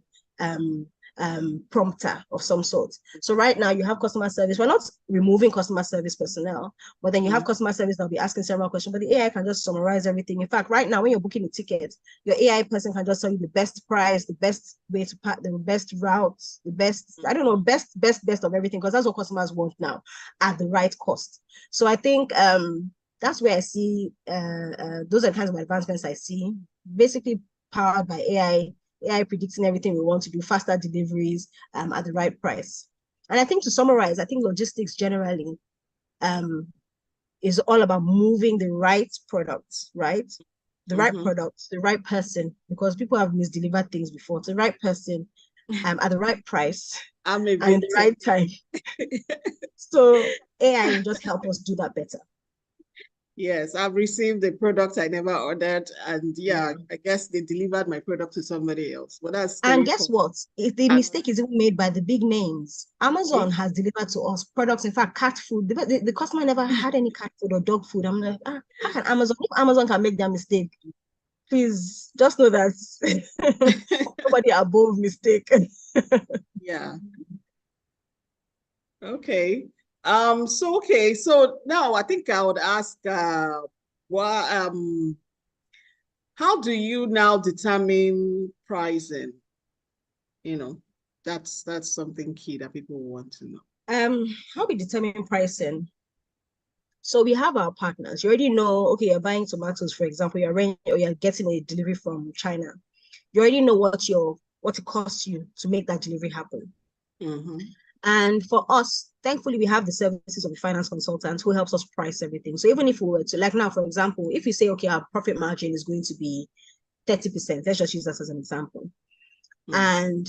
prompter of some sort. So right now you have customer service. We're not removing customer service personnel, but then you have customer service that'll be asking several questions, but the AI can just summarize everything. In fact, right now when you're booking a ticket, your AI person can just tell you the best price, the best way to pack, the best routes, the best, I don't know, best of everything, because that's what customers want now at the right cost. So I think that's where I see those are the kinds of advancements I see, basically powered by AI predicting everything we want to do, faster deliveries at the right price. And I think, to summarize, I think logistics generally is all about moving the right products, right? The right products, the right person, because people have misdelivered things before. To the right person at the right price and the right time. So AI will just help us do that better. Yes, I've received a product I never ordered, and I guess they delivered my product to somebody else. But that's and guess what? If the mistake is even made by the big names, Amazon has delivered to us products. In fact, cat food. The customer never had any cat food or dog food. I'm like, how can Amazon? If Amazon can make that mistake, please just know that nobody above mistake. Yeah. Okay. So now I think I would ask how do you now determine pricing? That's something key that people want to know. How we determine pricing. So we have our partners. You already know, okay, you're buying tomatoes, for example, you're getting a delivery from China. You already know what it costs you to make that delivery happen. And for us, thankfully, we have the services of a finance consultant who helps us price everything. So even if we were to, like now, for example, if you say, okay, our profit margin is going to be 30%, let's just use that as an example. And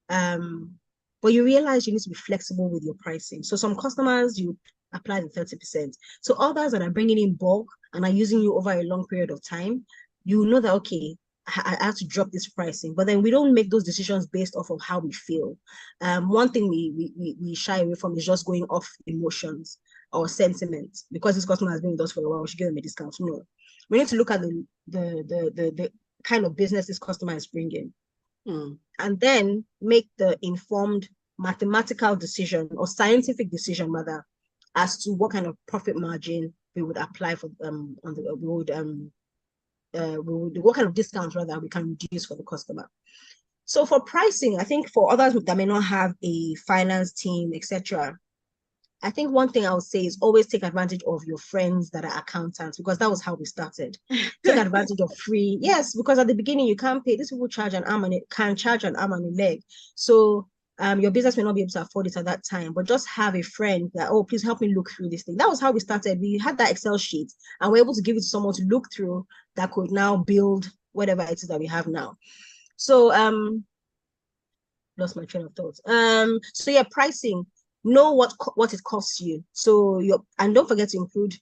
but you realize you need to be flexible with your pricing. So some customers, you apply the 30%. So others that are bringing in bulk and are using you over a long period of time, you know that, okay, I have to drop this pricing. But then we don't make those decisions based off of how we feel. One thing we shy away from is just going off emotions or sentiment. Because this customer has been with us for a while, we should give them a discount. No, we need to look at the kind of business this customer is bringing, and then make the informed mathematical decision or scientific decision rather as to what kind of profit margin we would apply for what kind of discount rather we can reduce for the customer. So for pricing, I think for others that may not have a finance team, etc., I think one thing I would say is always take advantage of your friends that are accountants, because that was how we started. Take advantage of free. Yes, because at the beginning you can't pay. These people charge an arm and can charge an arm and a leg. So your business may not be able to afford it at that time, but just have a friend that, oh, please help me look through this thing. That was how we started. We had that Excel sheet and we're able to give it to someone to look through that could now build whatever it is that we have now. So lost my train of thought. So yeah, pricing. Know what it costs you. So and don't forget to include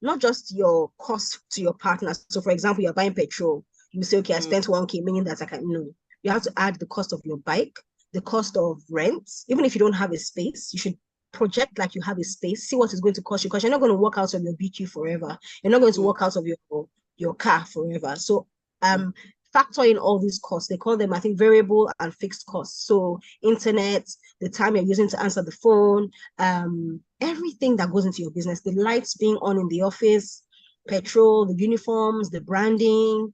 not just your cost to your partners. So for example, you're buying petrol. You say, okay, I spent 1K, meaning that I can no. You have to add the cost of your bike, the cost of rent. Even if you don't have a space, you should project like you have a space. See what it's going to cost you, because you're not going to walk out of your BQ forever. You're not going to walk out of your car forever. So factor in all these costs. They call them, I think, variable and fixed costs. So internet, the time you're using to answer the phone, everything that goes into your business, the lights being on in the office, petrol, the uniforms, the branding,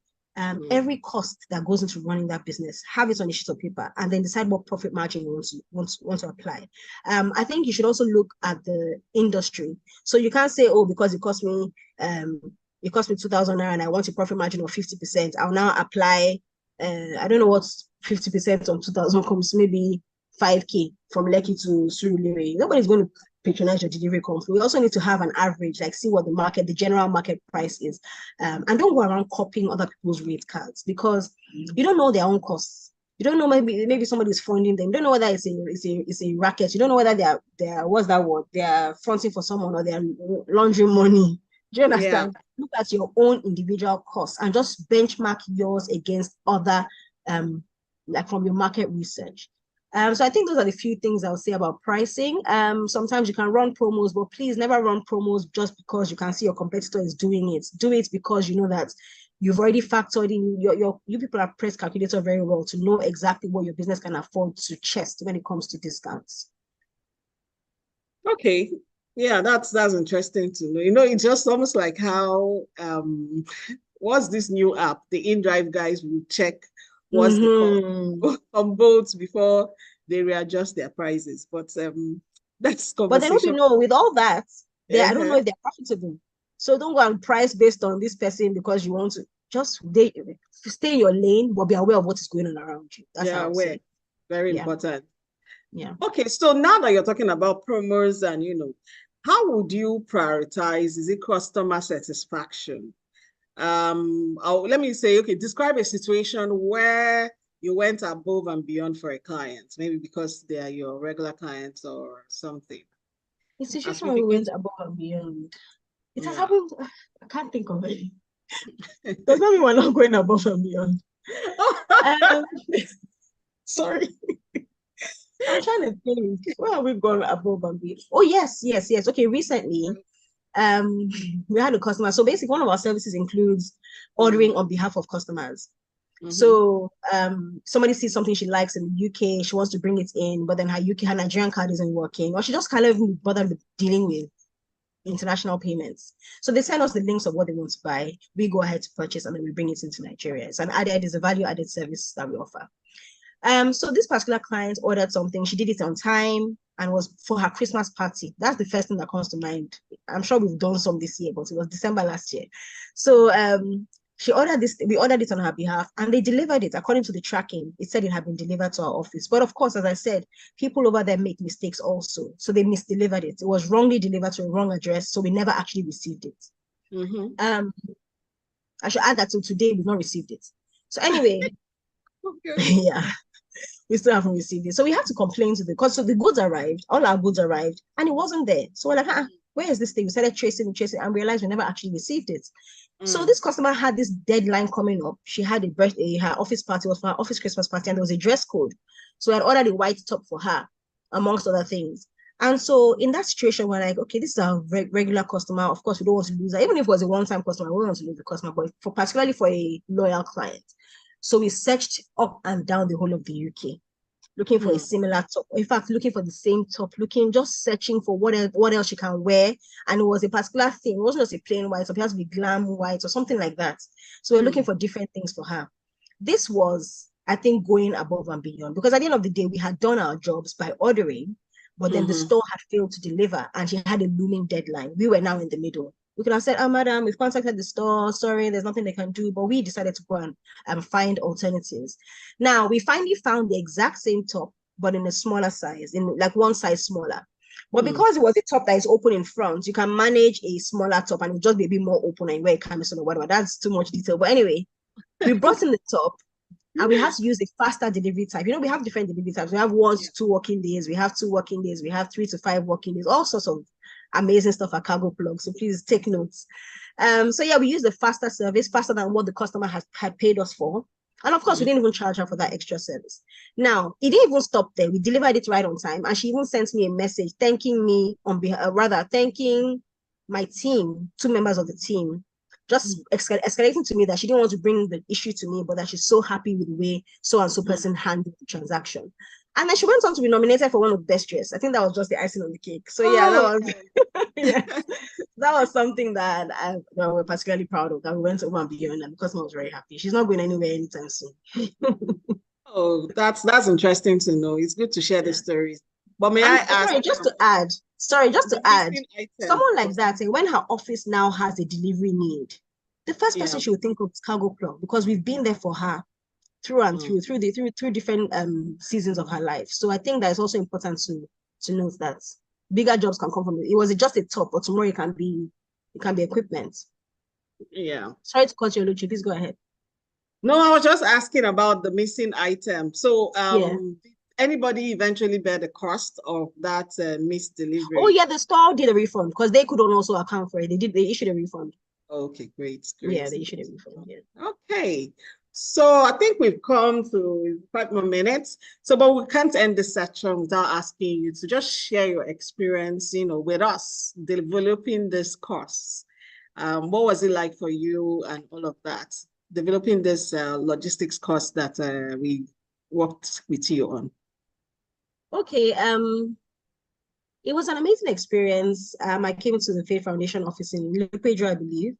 every cost that goes into running that business, have it on a sheet of paper, and then decide what profit margin you want to apply. I think you should also look at the industry. So you can't say, oh, because it cost me 2,000 naira and I want a profit margin of 50%. I'll now apply, I don't know what 50% on 2,000 comes, maybe 5K from Lekki to Surulere. Nobody's going to patronize your delivery company. We also need to have an average, like see what the general market price is. And don't go around copying other people's rate cards, because you don't know their own costs. You don't know, maybe somebody's funding them. You don't know whether it's a racket. You don't know whether they're what's that word? They're fronting for someone or they're laundering money. Do you understand? Yeah. Look at your own individual costs and just benchmark yours against other, like from your market research. So I think those are the few things I'll say about pricing. Sometimes you can run promos, but please never run promos just because you can see your competitor is doing it. Do it because you know that you've already factored in, you people have pressed calculator very well to know exactly what your business can afford to chest when it comes to discounts. Okay. Yeah, that's interesting to know. You know, it's just almost like how what's this new app? The InDrive guys will check what's the cost on boats before they readjust their prices. But that's conversation. But then what you know, with all that, I don't know if they're profitable. So don't go and price based on this person because you want to. Just stay in your lane, but be aware of what is going on around you. That's how aware. Very important. Yeah. Okay, so now that you're talking about promos and, you know, how would you prioritize? Is it customer satisfaction? Let me say, okay, describe a situation where you went above and beyond for a client, maybe because they are your regular clients or something. A situation where we went above and beyond. It has happened. I can't think of it. Does that mean we're not going above and beyond? Sorry. I'm trying to think. Where have we gone above and beyond? Oh, yes. Okay, recently, we had a customer. So basically, one of our services includes ordering on behalf of customers. So somebody sees something she likes in the UK, she wants to bring it in, but then her Nigerian card isn't working, or she just can't even bother dealing with international payments. So they send us the links of what they want to buy. We go ahead to purchase, and then we bring it into Nigeria. It's a value-added service that we offer. So this particular client ordered something. She did it on time and was for her Christmas party. That's the first thing that comes to mind. I'm sure we've done some this year, but it was December last year. So She ordered this, we ordered it on her behalf, and they delivered it according to the tracking. It said it had been delivered to our office. But of course, as I said, people over there make mistakes also. So they misdelivered it. It was wrongly delivered to a wrong address. So we never actually received it. I should add that till today, we've not received it. So anyway, yeah, we still haven't received it. So we had to complain to because so the goods arrived, all our goods arrived, and it wasn't there. So we're like, where is this thing? We started tracing, and realized we never actually received it. So this customer had this deadline coming up. She had a birthday, her office party was for her office Christmas party, and there was a dress code. So I ordered a white top for her, amongst other things. And so in that situation, we're like, okay, this is a regular customer. Of course, we don't want to lose her. Even if it was a one-time customer, we don't want to lose the customer, but particularly for a loyal client. So we searched up and down the whole of the UK, looking for a similar top. In fact, looking for the same top, just searching for what else she can wear. And it was a particular thing. It wasn't just a plain white top. It has to be glam white or something like that. So we're looking for different things for her. This was, I think, going above and beyond, because at the end of the day, we had done our jobs by ordering, but then the store had failed to deliver and she had a looming deadline. We were now in the middle. We could have said, madam, we've contacted the store. Sorry, there's nothing they can do. But we decided to go and find alternatives. Now, we finally found the exact same top, but in a smaller size, in like one size smaller. But because it was a top that is open in front, you can manage a smaller top and it'll just be a bit more open and wear a camisole or whatever. That's too much detail. But anyway, we brought in the top and we had to use a faster delivery type. We have different delivery types. We have 1 to 2 working days. We have 2 working days. We have 3 to 5 working days. All sorts of amazing stuff at CargoPlug. So please take notes. So yeah, we use the faster service, faster than what the customer had paid us for. And of course, we didn't even charge her for that extra service. Now, it didn't even stop there. We delivered it right on time. And she even sent me a message thanking me thanking my team, 2 members of the team, just escalating to me that she didn't want to bring the issue to me, but that she's so happy with the way so-and-so person handled the transaction. And then she went on to be nominated for one of the best dress. I think that was just the icing on the cake. So yeah, that was something that we're particularly proud of, that we went over and beyond, and the customer was very happy. She's not going anywhere anytime soon. Oh, that's interesting to know. It's good to share the stories. But may I ask? Sorry, just to add, someone like that, when her office now has a delivery need, the first person she would think of is CargoPlug, because we've been there for her through and through different seasons of her life. So I think that it's also important to note that bigger jobs can come from it. It was just a top, but tomorrow it can be equipment. Yeah. Sorry to cut you, Luchi. Please go ahead. No, I was just asking about the missing item. So did anybody eventually bear the cost of that missed delivery? Oh yeah, the store did a refund because they couldn't also account for it. They issued a refund. Okay, great. Yeah, they issued a refund. Yeah. Okay. So I think we've come to 5 more minutes. So, but we can't end this section without asking you to just share your experience, with us developing this course. What was it like for you and all of that, developing this logistics course that we worked with you on? Okay. It was an amazing experience. I came to the Faith Foundation office in Pedro, I believe.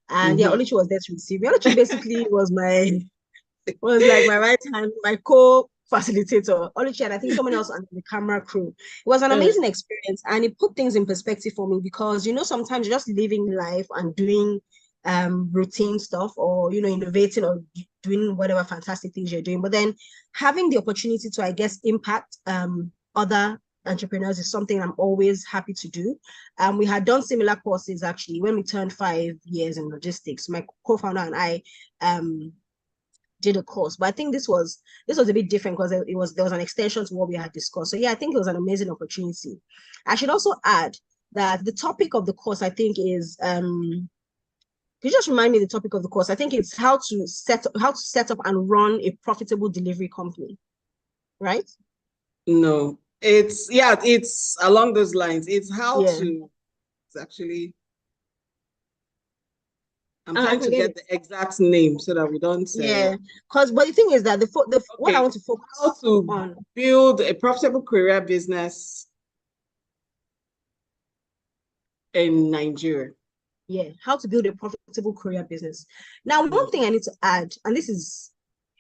And Oluchi was there to receive me. Oluchi basically was like my right hand, my co-facilitator. Oluchi and I think someone else on the camera crew. It was an amazing experience, and it put things in perspective for me, because sometimes you're just living life and doing routine stuff, or innovating or doing whatever fantastic things you're doing, but then having the opportunity to, I guess, impact other entrepreneurs is something I'm always happy to do. We had done similar courses actually when we turned 5 years in logistics. My co-founder and I did a course, but I think this was a bit different because there was an extension to what we had discussed. So yeah, I think it was an amazing opportunity. I should also add that the topic of the course, I think, is could you just remind me the topic of the course? I think it's how to set up and run a profitable delivery company, right? No. It's along those lines. It's how to, it's actually, I'm trying to get the exact name so that we don't say. But the thing is that what I want to focus how to on build a profitable courier business in Nigeria. Yeah, how to build a profitable courier business. Now, one thing I need to add, and this is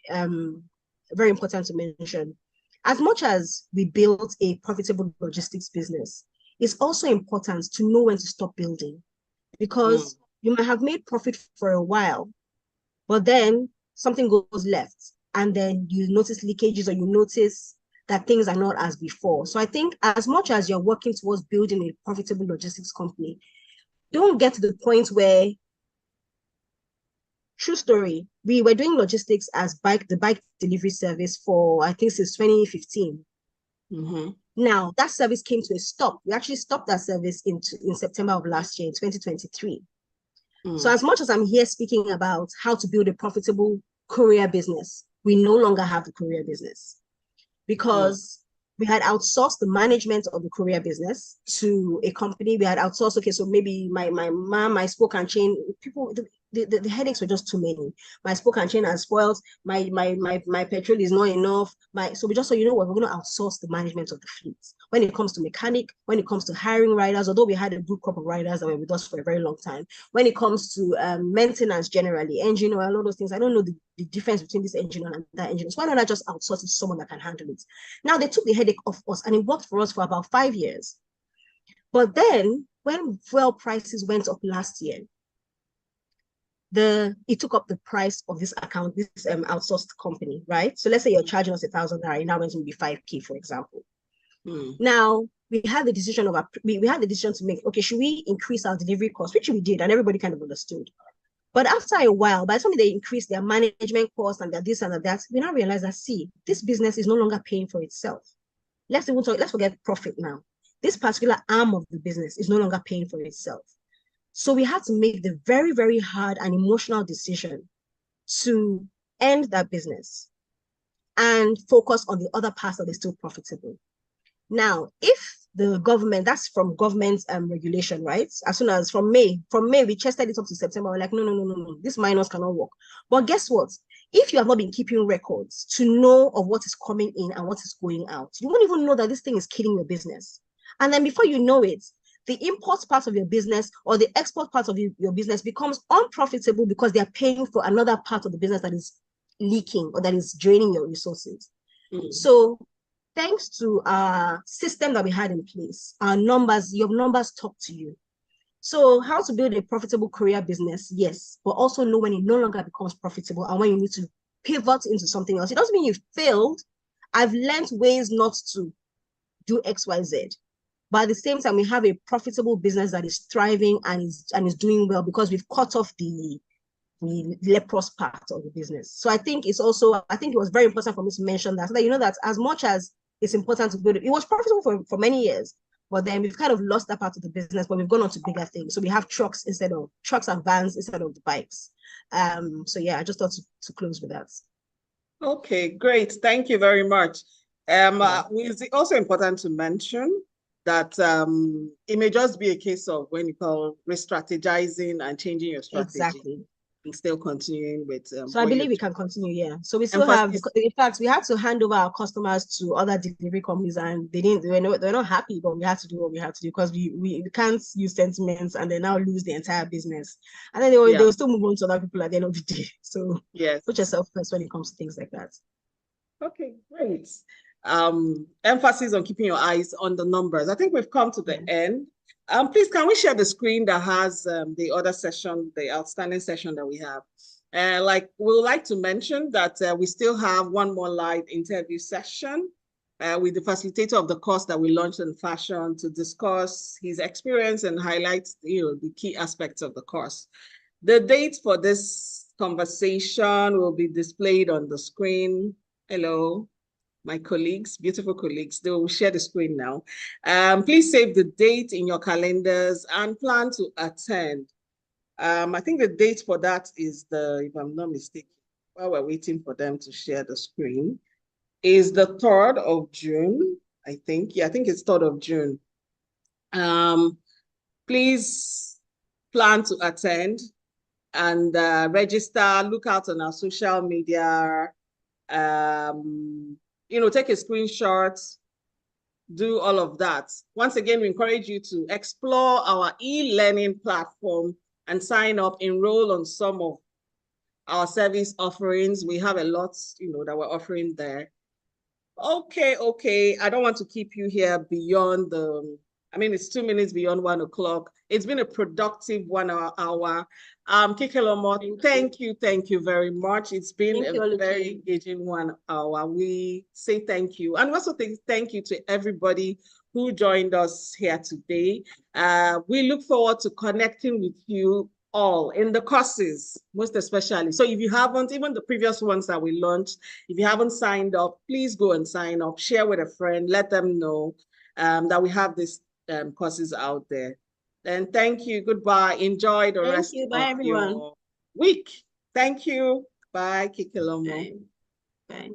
very important to mention, as much as we build a profitable logistics business, it's also important to know when to stop building, because you might have made profit for a while, but then something goes left, and then you notice leakages, or you notice that things are not as before. So I think as much as you're working towards building a profitable logistics company, don't get to the point where, true story, we were doing logistics as the bike delivery service for, I think, since 2015. Mm-hmm. Now that service came to a stop. We actually stopped that service in September of last year, in 2023. So as much as I'm here speaking about how to build a profitable courier business, we no longer have the courier business, because we had outsourced the management of the courier business to a company. We had outsourced, okay, so maybe my mom, my spoke and chain, people, the headaches were just too many. My spoke and chain has spoiled, my petrol is not enough. So we just said, you know what, we're going to outsource the management of the fleet. When it comes to mechanic, when it comes to hiring riders, although we had a good crop of riders that were with us for a very long time. When it comes to maintenance generally, engine oil, all those things, I don't know the difference between this engine oil and that engine. So why don't I just outsource it to someone that can handle it? Now they took the headache off us, and it worked for us for about 5 years. But then when fuel prices went up last year, it took up the price of this account, this outsourced company, right? So let's say you're charging us $1,000, it now went to be 5K, for example. Now we had the decision to make, okay, should we increase our delivery cost, which we did, and everybody kind of understood. But after a while, by the time they increased their management costs and their this and that, we now realize that, see, this business is no longer paying for itself. Let's forget profit now. This particular arm of the business is no longer paying for itself. So we had to make the very, very hard and emotional decision to end that business and focus on the other parts that are still profitable. Now, if the government, that's from government regulation, right? As soon as from May, we chested it up to September. We're like, no, this minus cannot work. But guess what? If you have not been keeping records to know of what is coming in and what is going out, you won't even know that this thing is killing your business. And then before you know it, the import part of your business or the export part of your business becomes unprofitable because they're paying for another part of the business that is leaking or that is draining your resources. So thanks to our system that we had in place, your numbers talk to you. So how to build a profitable courier business? Yes, but also know when it no longer becomes profitable and when you need to pivot into something else. It doesn't mean you've failed. I've learned ways not to do X, Y, Z. But at the same time, we have a profitable business that is thriving and is doing well because we've cut off the leprous part of the business. So I think it was very important for me to mention that, so that you know that as much as it's important to build it was profitable for many years, but then we've kind of lost that part of the business, but we've gone on to bigger things. So we have trucks and vans instead of the bikes. So yeah, I just thought to close with that. Okay, great. Thank you very much. It's also important to mention that it may just be a case of when you call re-strategizing and changing your strategy. Exactly. And still continuing with. So I believe we can continue, yeah. So we still have, in fact, we had to hand over our customers to other delivery companies, and they're not happy, but we had to do what we had to do because we can't use sentiments and they now lose the entire business. And then they will still move on to other people at the end of the day. So yes, put yourself first when it comes to things like that. Okay, great. Emphasis on keeping your eyes on the numbers. I think we've come to the end. Please, can we share the screen that has the other session, the outstanding session that we have? We would like to mention that we still have one more live interview session with the facilitator of the course that we launched in fashion to discuss his experience and highlight the key aspects of the course. The date for this conversation will be displayed on the screen. Hello. My colleagues, beautiful colleagues, they will share the screen now. Please save the date in your calendars and plan to attend. I think the date for that is if I'm not mistaken, while we're waiting for them to share the screen, is the 3rd of June, I think. Yeah, I think it's 3rd of June. Please plan to attend and register. Look out on our social media. Take a screenshot, do all of that. Once again, we encourage you to explore our e-learning platform and sign up, enroll on some of our service offerings. We have a lot, that we're offering there. Okay. I don't want to keep you here beyond the I mean, it's 2 minutes beyond 1 o'clock. It's been a productive 1 hour. Kikelomo, thank you very much. It's been a very engaging 1 hour. We say thank you. And also thank you to everybody who joined us here today. We look forward to connecting with you all in the courses, most especially. So if you haven't, even the previous ones that we launched, if you haven't signed up, please go and sign up, share with a friend, let them know that we have these courses out there. Then thank you. Goodbye. Enjoy the rest of your week. Thank you. Bye, Kikelomo. Bye.